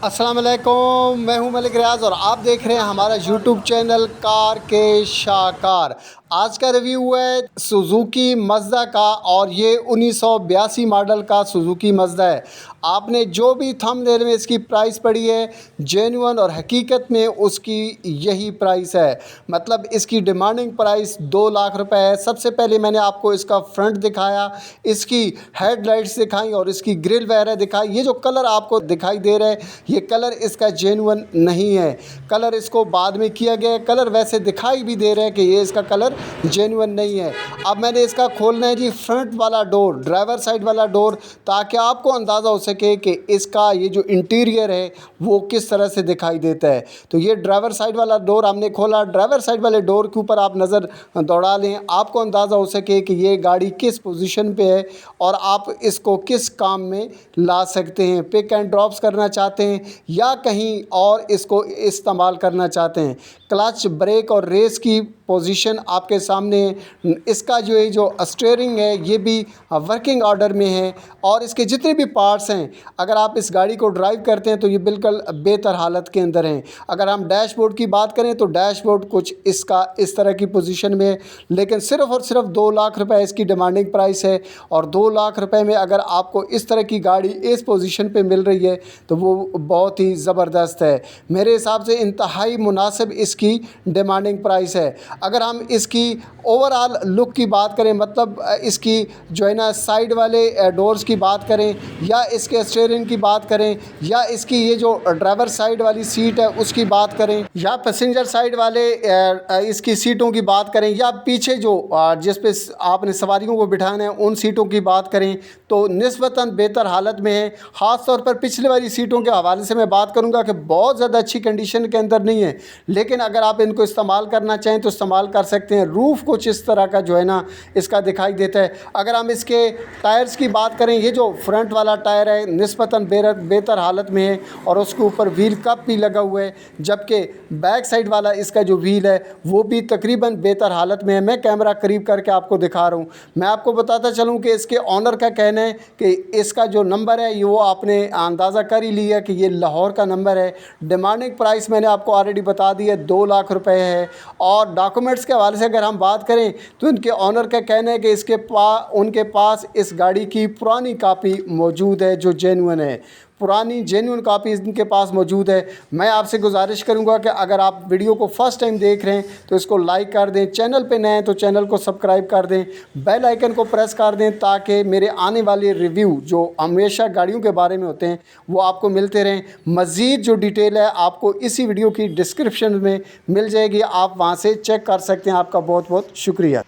अस्सलाम वालेकुम, मैं हूं मलिक रियाज और आप देख रहे हैं हमारा यूट्यूब चैनल कार के शाकार। आज का रिव्यू है सुजुकी मज़दा का और ये 1982 मॉडल का सुजुकी मज़दा है। आपने जो भी थंबनेल में इसकी प्राइस पढ़ी है जेन्युइन और हकीकत में उसकी यही प्राइस है। मतलब इसकी डिमांडिंग प्राइस 2 लाख रुपए है। सबसे पहले मैंने आपको इसका फ्रंट दिखाया, इसकी हेडलाइट्स दिखाई और इसकी ग्रिल वगैरह दिखाई। ये जो कलर आपको दिखाई दे रहा है ये कलर इसका जेन्युइन नहीं है, कलर इसको बाद में किया गया है। कलर वैसे दिखाई भी दे रहा है कि ये इसका कलर जेन्युइन नहीं है। अब मैंने इसका खोलना है जी फ्रंट वाला डोर, ड्राइवर साइड वाला डोर, ताकि आपको अंदाज़ा हो सके कि इसका ये जो इंटीरियर है वो किस तरह से दिखाई देता है। तो ये ड्राइवर साइड वाला डोर हमने खोला। ड्राइवर साइड वाले डोर के ऊपर आप नज़र दौड़ा लें, आपको अंदाज़ा हो सके कि ये गाड़ी किस पोजीशन पे है और आप इसको किस काम में ला सकते हैं। पिक एंड ड्रॉप्स करना चाहते हैं या कहीं और इसको इस्तेमाल करना चाहते हैं। क्लच, ब्रेक और रेस की पोजीशन आपके सामने है। इसका जो है जो स्टीयरिंग है ये भी वर्किंग ऑर्डर में है और इसके जितने भी पार्ट्स हैं अगर आप इस गाड़ी को ड्राइव करते हैं तो ये बिल्कुल बेहतर हालत के अंदर हैं। अगर हम डैशबोर्ड की बात करें तो डैशबोर्ड कुछ इसका इस तरह की पोजीशन में है, लेकिन सिर्फ़ और सिर्फ 2 लाख रुपए इसकी डिमांडिंग प्राइस है। और 2 लाख रुपए में अगर आपको इस तरह की गाड़ी इस पोजीशन पे मिल रही है तो वो बहुत ही ज़बरदस्त है। मेरे हिसाब से इंतहाई मुनासिब इसकी डिमांडिंग प्राइस है। अगर हम इसकी ओवरऑल लुक की बात करें, मतलब इसकी जो है ना साइड वाले डोर्स की बात करें या इसके स्टीयरिंग की बात करें या इसकी ये जो ड्राइवर साइड वाली सीट है उसकी बात करें या पैसेंजर साइड वाले इसकी सीटों की बात करें या पीछे जो जिस पे आपने सवारियों को बिठाना है उन सीटों की बात करें तो निस्बतन बेहतर हालत में है। ख़ास तौर पर पिछले वाली सीटों के हवाले से मैं बात करूंगा कि बहुत ज़्यादा अच्छी कंडीशन के अंदर नहीं है, लेकिन अगर आप इनको इस्तेमाल करना चाहें तो इस्तेमाल कर सकते हैं। रूफ़ कुछ इस तरह का जो है ना इसका दिखाई देता है। अगर हम इसके टायर्स की बात करें, ये जो फ्रंट वाला टायर है निस्बतन बेहतर हालत में है और उसके ऊपर व्हील कप भी लगा हुआ है, जबकि बैक साइड वाला इसका जो व्हील है वो भी तकरीबन बेहतर हालत में है। मैं कैमरा करीब करके आपको दिखा रहा हूँ। मैं आपको बताता चलूँ कि इसके ऑनर का कहना है कि इसका जो नंबर है ये वो आपने अंदाज़ा कर ही लिया कि ये लाहौर का नंबर है। डिमांडिंग प्राइस मैंने आपको ऑलरेडी बता दी है 2 लाख रुपए है। और डॉक्यूमेंट्स के हवाले से अगर हम बात करें तो इनके ऑनर का कहना है कि उनके पास इस गाड़ी की पुरानी कॉपी मौजूद है जो जेन्युइन है, पुरानी जेन्युइन कापी इनके पास मौजूद है। मैं आपसे गुजारिश करूंगा कि अगर आप वीडियो को फर्स्ट टाइम देख रहे हैं तो इसको लाइक कर दें, चैनल पे नए हैं तो चैनल को सब्सक्राइब कर दें, बेल आइकन को प्रेस कर दें ताकि मेरे आने वाले रिव्यू जो हमेशा गाड़ियों के बारे में होते हैं वो आपको मिलते रहें। मज़ीद जो डिटेल है आपको इसी वीडियो की डिस्क्रिप्शन में मिल जाएगी, आप वहाँ से चेक कर सकते हैं। आपका बहुत बहुत शुक्रिया।